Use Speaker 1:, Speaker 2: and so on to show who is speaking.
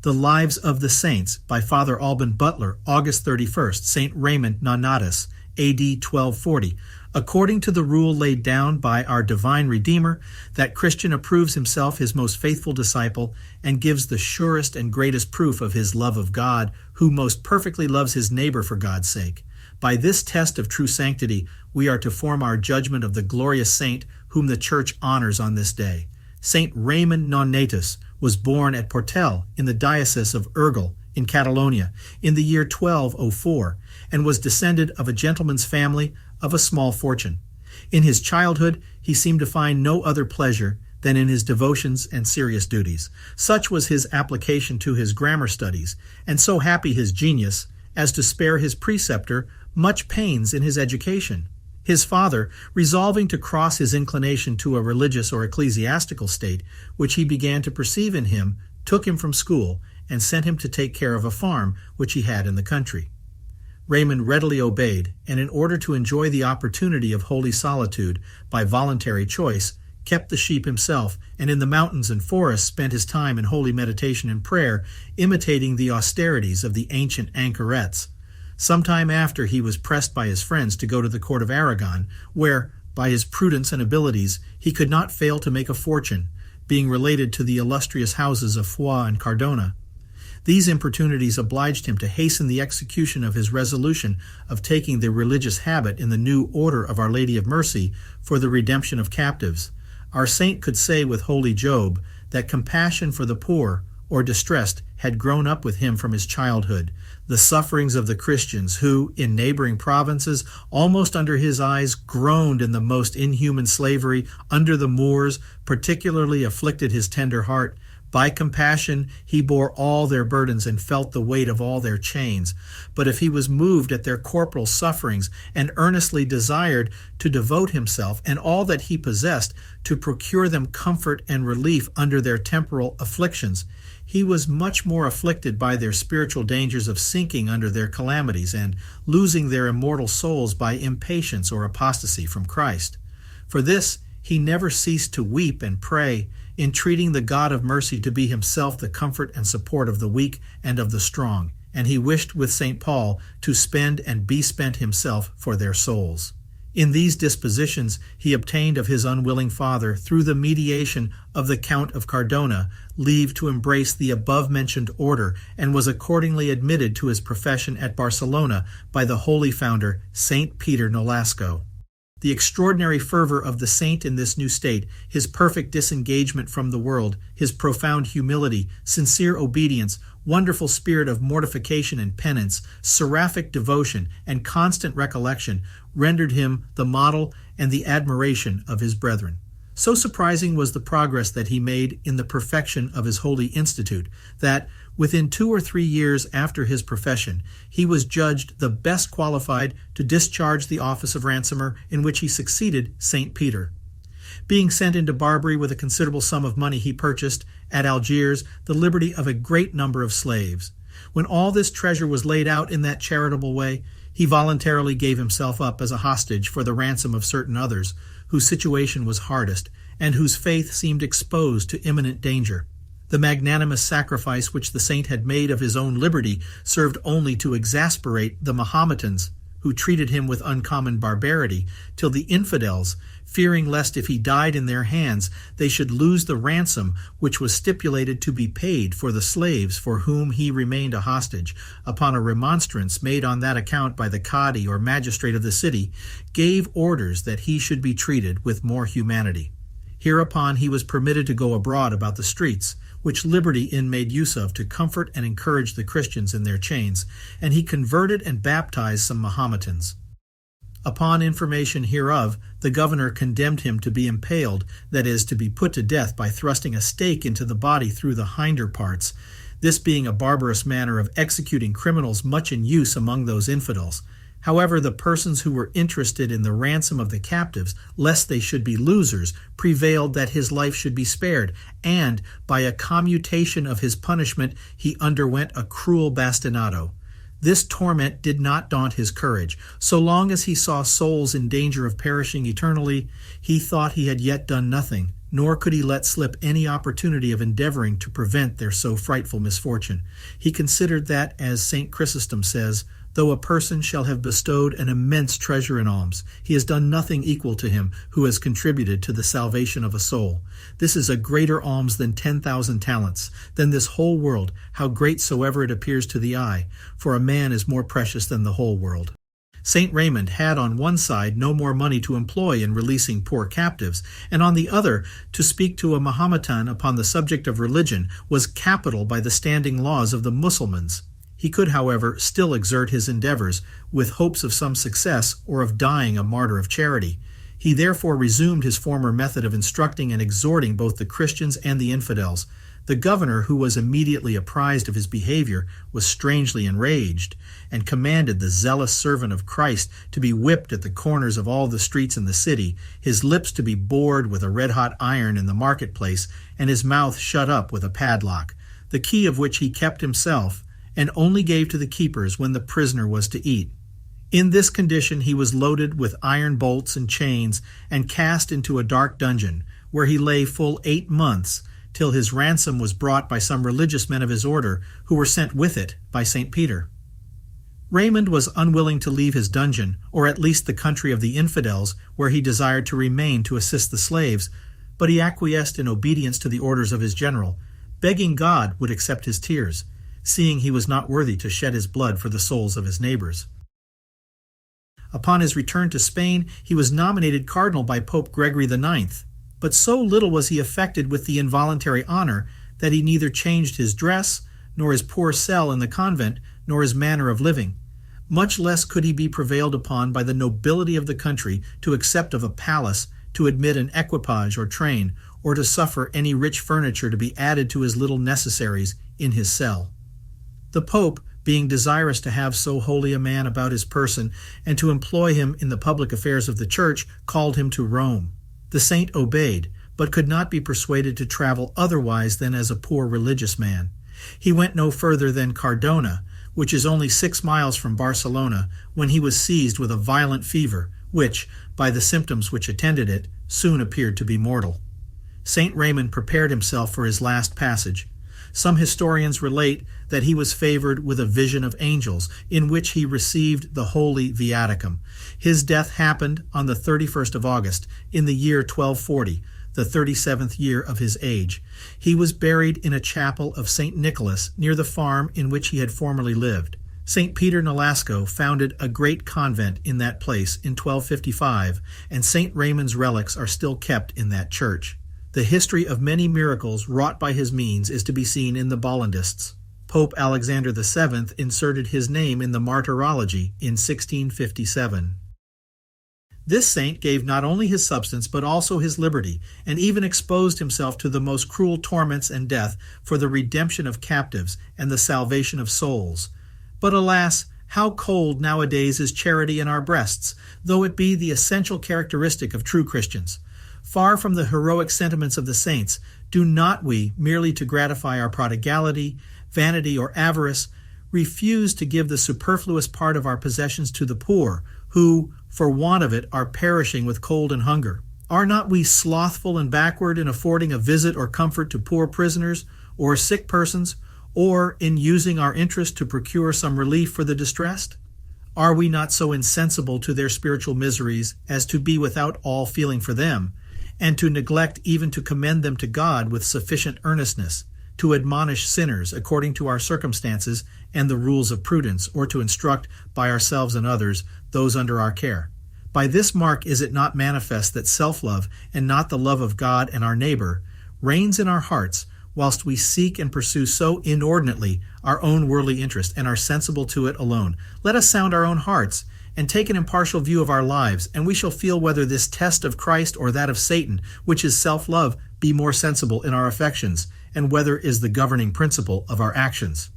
Speaker 1: The Lives of the Saints by Father Albin Butler, August 31st, Saint Raymond Nonnatus, A.D. 1240. According to the rule laid down by our divine Redeemer, that Christian approves himself his most faithful disciple and gives the surest and greatest proof of his love of God, who most perfectly loves his neighbor for God's sake. By this test of true sanctity, we are to form our judgment of the glorious saint whom the Church honors on this day. Saint Raymond Nonnatus was born at Portel in the Diocese of Urgell in Catalonia in the year 1204 and was descended of a gentleman's family of a small fortune. In his childhood, he seemed to find no other pleasure than in his devotions and serious duties. Such was his application to his grammar studies, and so happy his genius as to spare his preceptor much pains in his education. His father, resolving to cross his inclination to a religious or ecclesiastical state, which he began to perceive in him, took him from school and sent him to take care of a farm which he had in the country. Raymund readily obeyed, and in order to enjoy the opportunity of holy solitude by voluntary choice, kept the sheep himself, and in the mountains and forests spent his time in holy meditation and prayer, imitating the austerities of the ancient anchorets. Some time after, he was pressed by his friends to go to the court of Aragon, where, by his prudence and abilities, he could not fail to make a fortune, being related to the illustrious houses of Foix and Cardona. These importunities obliged him to hasten the execution of his resolution of taking the religious habit in the new order of Our Lady of Mercy for the redemption of captives. Our saint could say with holy Job that compassion for the poor or distressed had grown up with him from his childhood. The sufferings of the Christians who, in neighboring provinces, almost under his eyes, groaned in the most inhuman slavery under the Moors, particularly afflicted his tender heart. By compassion he bore all their burdens and felt the weight of all their chains. But if he was moved at their corporal sufferings and earnestly desired to devote himself and all that he possessed to procure them comfort and relief under their temporal afflictions, he was much more afflicted by their spiritual dangers of sinking under their calamities and losing their immortal souls by impatience or apostasy from Christ. For this he never ceased to weep and pray, entreating the God of mercy to be himself the comfort and support of the weak and of the strong, and he wished with St. Paul to spend and be spent himself for their souls. In these dispositions he obtained of his unwilling father, through the mediation of the Count of Cardona, leave to embrace the above-mentioned order, and was accordingly admitted to his profession at Barcelona by the holy founder, St. Peter Nolasco. The extraordinary fervor of the saint in this new state, his perfect disengagement from the world, his profound humility, sincere obedience, wonderful spirit of mortification and penance, seraphic devotion, and constant recollection rendered him the model and the admiration of his brethren. So surprising was the progress that he made in the perfection of his holy institute, that, within 2 or 3 years after his profession, he was judged the best qualified to discharge the office of ransomer, in which he succeeded St. Peter. Being sent into Barbary with a considerable sum of money, he purchased, at Algiers, the liberty of a great number of slaves. When all this treasure was laid out in that charitable way, he voluntarily gave himself up as a hostage for the ransom of certain others, whose situation was hardest, and whose faith seemed exposed to imminent danger. The magnanimous sacrifice which the saint had made of his own liberty served only to exasperate the Mahometans, who treated him with uncommon barbarity, till the infidels, fearing lest if he died in their hands they should lose the ransom which was stipulated to be paid for the slaves for whom he remained a hostage, upon a remonstrance made on that account by the Cadi or magistrate of the city, gave orders that he should be treated with more humanity. Hereupon he was permitted to go abroad about the streets, which liberty made use of to comfort and encourage the Christians in their chains, and he converted and baptized some Mahometans. Upon information hereof, the governor condemned him to be impaled, that is, to be put to death by thrusting a stake into the body through the hinder parts, this being a barbarous manner of executing criminals much in use among those infidels. However, the persons who were interested in the ransom of the captives, lest they should be losers, prevailed that his life should be spared, and, by a commutation of his punishment, he underwent a cruel bastinado. This torment did not daunt his courage. So long as he saw souls in danger of perishing eternally, he thought he had yet done nothing, nor could he let slip any opportunity of endeavoring to prevent their so frightful misfortune. He considered that, as St. Chrysostom says, though a person shall have bestowed an immense treasure in alms, he has done nothing equal to him who has contributed to the salvation of a soul. This is a greater alms than 10,000 talents, than this whole world, how great soever it appears to the eye, for a man is more precious than the whole world. Saint Raymond had on one side no more money to employ in releasing poor captives, and on the other, to speak to a Mahometan upon the subject of religion was capital by the standing laws of the Mussulmans. He could, however, still exert his endeavors, with hopes of some success or of dying a martyr of charity. He therefore resumed his former method of instructing and exhorting both the Christians and the infidels. The governor, who was immediately apprised of his behavior, was strangely enraged, and commanded the zealous servant of Christ to be whipped at the corners of all the streets in the city, his lips to be bored with a red-hot iron in the marketplace, and his mouth shut up with a padlock, the key of which he kept himself, and only gave to the keepers when the prisoner was to eat. In this condition he was loaded with iron bolts and chains, and cast into a dark dungeon, where he lay full 8 months, till his ransom was brought by some religious men of his order, who were sent with it by St. Peter. Raymund was unwilling to leave his dungeon, or at least the country of the infidels, where he desired to remain to assist the slaves, but he acquiesced in obedience to the orders of his general, begging God would accept his tears, seeing he was not worthy to shed his blood for the souls of his neighbors. Upon his return to Spain, he was nominated Cardinal by Pope Gregory IX, but so little was he affected with the involuntary honor that he neither changed his dress, nor his poor cell in the convent, nor his manner of living. Much less could he be prevailed upon by the nobility of the country to accept of a palace, to admit an equipage or train, or to suffer any rich furniture to be added to his little necessaries in his cell. The Pope, being desirous to have so holy a man about his person, and to employ him in the public affairs of the Church, called him to Rome. The saint obeyed, but could not be persuaded to travel otherwise than as a poor religious man. He went no further than Cardona, which is only 6 miles from Barcelona, when he was seized with a violent fever, which, by the symptoms which attended it, soon appeared to be mortal. Saint Raymond prepared himself for his last passage. Some historians relate that he was favored with a vision of angels, in which he received the Holy Viaticum. His death happened on the 31st of August, in the year 1240, the 37th year of his age. He was buried in a chapel of St. Nicholas, near the farm in which he had formerly lived. St. Peter Nolasco founded a great convent in that place in 1255, and St. Raymond's relics are still kept in that church. The history of many miracles wrought by his means is to be seen in the Bollandists. Pope Alexander VII inserted his name in the Martyrology in 1657. This saint gave not only his substance but also his liberty, and even exposed himself to the most cruel torments and death for the redemption of captives and the salvation of souls. But alas, how cold nowadays is charity in our breasts, though it be the essential characteristic of true Christians. Far from the heroic sentiments of the saints, do not we, merely to gratify our prodigality, vanity, or avarice, refuse to give the superfluous part of our possessions to the poor, who, for want of it, are perishing with cold and hunger? Are not we slothful and backward in affording a visit or comfort to poor prisoners, or sick persons, or in using our interest to procure some relief for the distressed? Are we not so insensible to their spiritual miseries as to be without all feeling for them, and to neglect even to commend them to God with sufficient earnestness, to admonish sinners according to our circumstances and the rules of prudence, or to instruct by ourselves and others those under our care? By this mark is it not manifest that self-love, and not the love of God and our neighbor, reigns in our hearts, whilst we seek and pursue so inordinately our own worldly interest, and are sensible to it alone? Let us sound our own hearts, and take an impartial view of our lives, and we shall feel whether this test of Christ or that of Satan, which is self-love, be more sensible in our affections, and whether is the governing principle of our actions.